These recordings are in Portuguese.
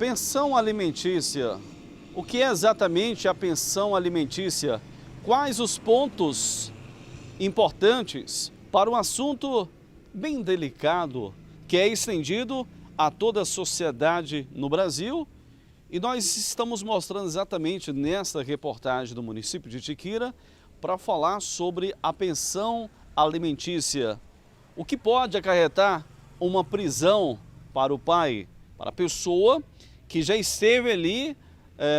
Pensão alimentícia. O que é exatamente a pensão alimentícia? Quais os pontos importantes para um assunto bem delicado que é estendido a toda a sociedade no Brasil? E nós estamos mostrando exatamente nesta reportagem do município de Tiquira para falar sobre a pensão alimentícia. O que pode acarretar uma prisão para o pai, para a pessoa que já esteve ali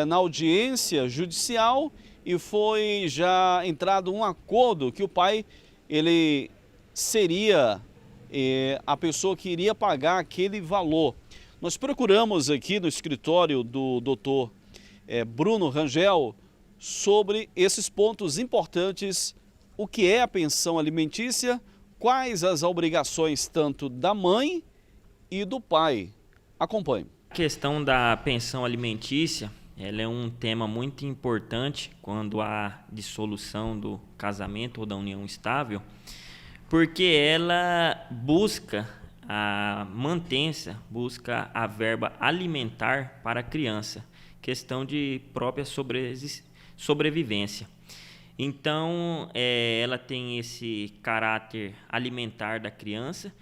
na audiência judicial e foi já entrado um acordo que o pai ele seria a pessoa que iria pagar aquele valor. Nós procuramos aqui no escritório do doutor Bruno Rangel sobre esses pontos importantes, o que é a pensão alimentícia, quais as obrigações tanto da mãe e do pai. Acompanhe. A questão da pensão alimentícia, ela é um tema muito importante quando há dissolução do casamento ou da união estável, porque ela busca a mantença, busca a verba alimentar para a criança, questão de própria sobrevivência. Então, ela tem esse caráter alimentar da criança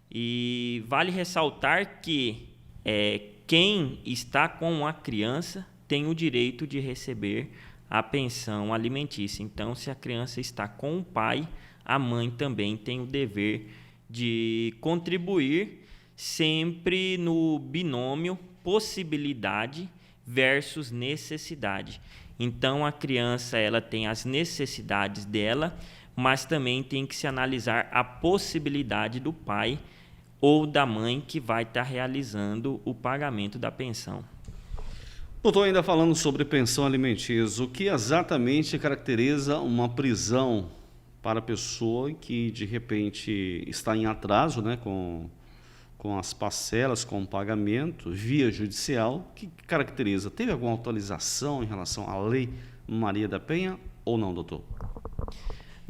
e vale ressaltar que quem está com a criança tem o direito de receber a pensão alimentícia. Então, se a criança está com o pai, a mãe também tem o dever de contribuir sempre no binômio possibilidade versus necessidade. Então, a criança ela tem as necessidades dela, mas também tem que se analisar a possibilidade do pai ou da mãe que vai estar realizando o pagamento da pensão. Doutor, ainda falando sobre pensão alimentícia, o que exatamente caracteriza uma prisão para a pessoa que de repente está em atraso, né, com as parcelas, com o pagamento via judicial? O que caracteriza? Teve alguma atualização em relação à Lei Maria da Penha ou não, doutor?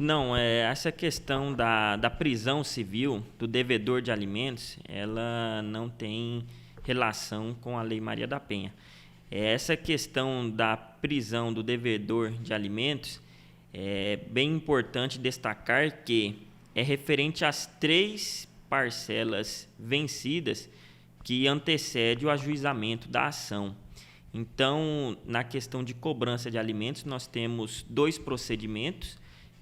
Não, essa questão da prisão civil, do devedor de alimentos, ela não tem relação com a Lei Maria da Penha. Essa questão da prisão do devedor de alimentos é bem importante destacar que é referente às 3 parcelas vencidas que antecede o ajuizamento da ação. Então, na questão de cobrança de alimentos, nós temos 2 procedimentos,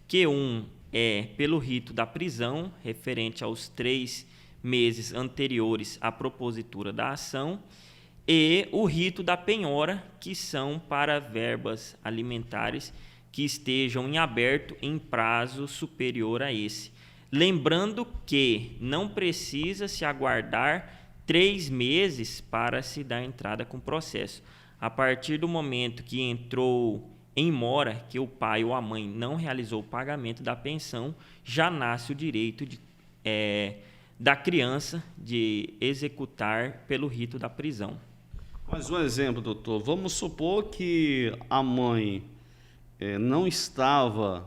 que um é pelo rito da prisão, referente aos 3 meses anteriores à propositura da ação, e o rito da penhora, que são para verbas alimentares que estejam em aberto em prazo superior a esse. Lembrando que não precisa se aguardar 3 meses para se dar entrada com o processo. A partir do momento que entrou em mora, que o pai ou a mãe não realizou o pagamento da pensão, já nasce o direito da criança de executar pelo rito da prisão. Mais um exemplo, doutor. Vamos supor que a mãe não estava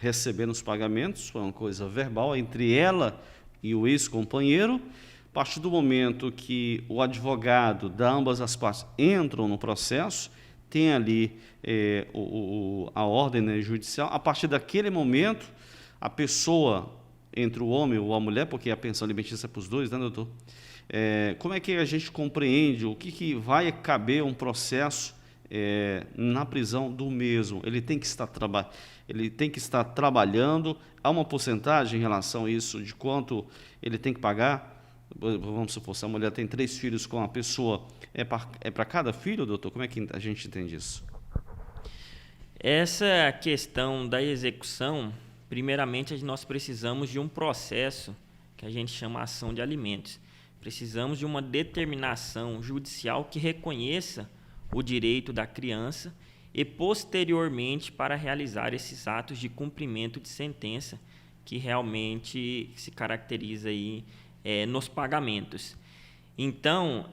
recebendo os pagamentos, foi uma coisa verbal entre ela e o ex-companheiro. A partir do momento que o advogado da ambas as partes entram no processo, tem ali a ordem, né, judicial. A partir daquele momento, a pessoa, entre o homem ou a mulher, porque a pensão alimentícia é para os dois, né, doutor? Como é que a gente compreende o que vai caber um processo na prisão do mesmo? Ele tem que estar trabalhando. Há uma porcentagem em relação a isso, de quanto ele tem que pagar? Vamos supor, se a mulher tem 3 filhos com a pessoa, é para cada filho, doutor? Como é que a gente entende isso? Essa questão da execução, primeiramente nós precisamos de um processo que a gente chama ação de alimentos. Precisamos de uma determinação judicial que reconheça o direito da criança e posteriormente para realizar esses atos de cumprimento de sentença que realmente se caracteriza aí nos pagamentos. Então,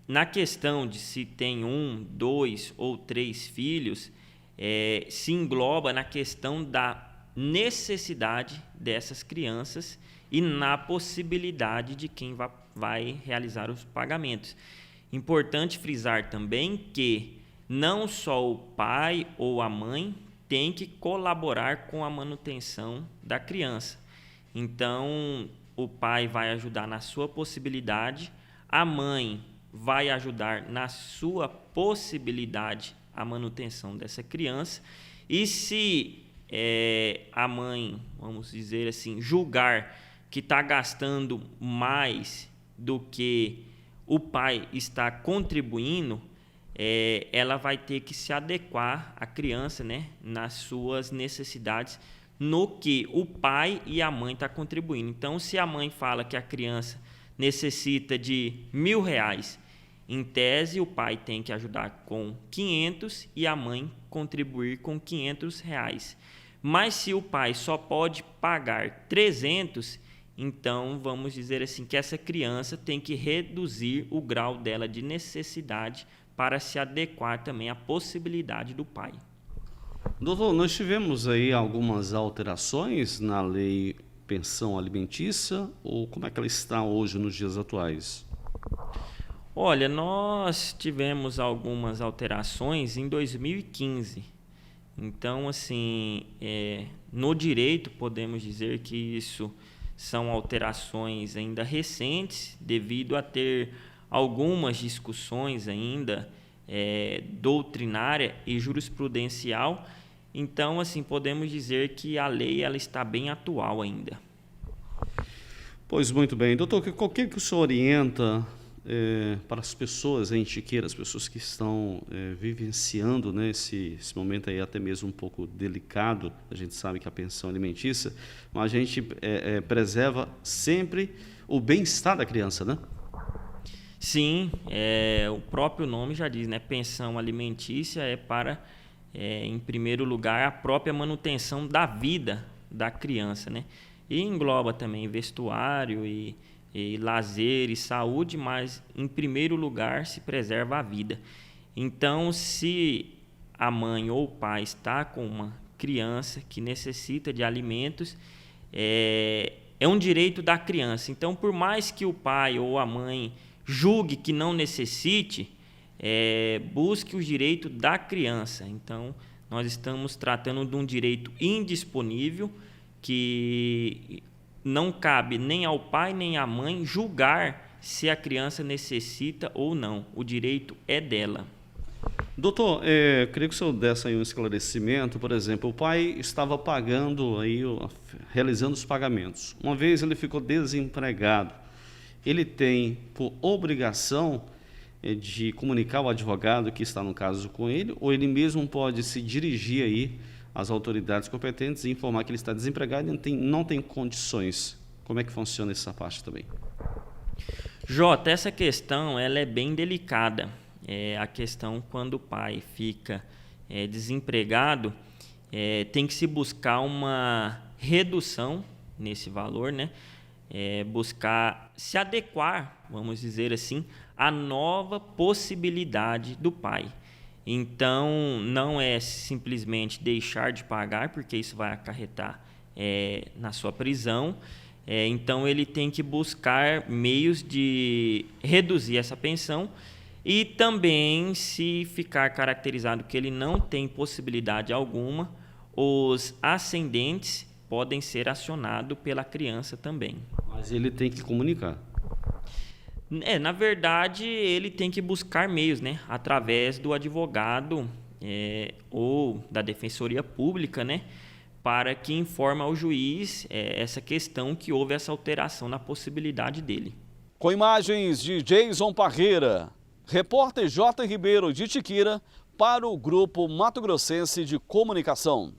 na questão de se tem 1, 2 ou 3 filhos, se engloba na questão da necessidade dessas crianças e na possibilidade de quem vai realizar os pagamentos. Importante frisar também que não só o pai ou a mãe tem que colaborar com a manutenção da criança. Então, o pai vai ajudar na sua possibilidade, a mãe vai ajudar na sua possibilidade a manutenção dessa criança. E se a mãe, vamos dizer assim, julgar que está gastando mais do que o pai está contribuindo, ela vai ter que se adequar à criança, né, nas suas necessidades, no que o pai e a mãe estão contribuindo. Então, se a mãe fala que a criança necessita de R$1.000, em tese o pai tem que ajudar com 500 e a mãe contribuir com R$500. Mas se o pai só pode pagar 300, então vamos dizer assim que essa criança tem que reduzir o grau dela de necessidade para se adequar também à possibilidade do pai. Doutor, nós tivemos aí algumas alterações na lei pensão alimentícia, ou como é que ela está hoje nos dias atuais? Olha, nós tivemos algumas alterações em 2015. Então, assim, no direito podemos dizer que isso são alterações ainda recentes, devido a ter algumas discussões ainda doutrinária e jurisprudencial. Então, assim, podemos dizer que a lei ela está bem atual ainda. Pois muito bem. Doutor, o que o senhor orienta para as pessoas em Tiqueira, as pessoas que estão vivenciando, né, esse momento aí até mesmo um pouco delicado? A gente sabe que a pensão alimentícia, mas a gente preserva sempre o bem-estar da criança, né? Sim, o próprio nome já diz, né? Pensão alimentícia é para, em primeiro lugar, a própria manutenção da vida da criança, né? E engloba também vestuário e lazer e saúde, mas em primeiro lugar se preserva a vida. Então, se a mãe ou o pai está com uma criança que necessita de alimentos, é um direito da criança. Então, por mais que o pai ou a mãe julgue que não necessite, busque o direito da criança. Então, nós estamos tratando de um direito indisponível que não cabe nem ao pai nem à mãe julgar se a criança necessita ou não. O direito é dela. Doutor, queria que o senhor desse aí um esclarecimento. Por exemplo, o pai estava pagando, aí, realizando os pagamentos. Uma vez ele ficou desempregado. Ele tem por obrigação de comunicar ao advogado que está no caso com ele, ou ele mesmo pode se dirigir aí às autoridades competentes e informar que ele está desempregado e não tem condições? Como é que funciona essa parte também? Jota, essa questão ela é bem delicada. A questão quando o pai fica desempregado, tem que se buscar uma redução nesse valor, né? Buscar se adequar, vamos dizer assim, à nova possibilidade do pai. Então, não é simplesmente deixar de pagar, porque isso vai acarretar na sua prisão. Então, ele tem que buscar meios de reduzir essa pensão e também, se ficar caracterizado que ele não tem possibilidade alguma, os ascendentes podem ser acionados pela criança também. Mas ele tem que comunicar. Na verdade, ele tem que buscar meios, né, através do advogado ou da defensoria pública, né, para que informe ao juiz essa questão que houve essa alteração na possibilidade dele. Com imagens de Jason Parreira, repórter J. Ribeiro de Tiqueira para o Grupo Mato Grossense de Comunicação.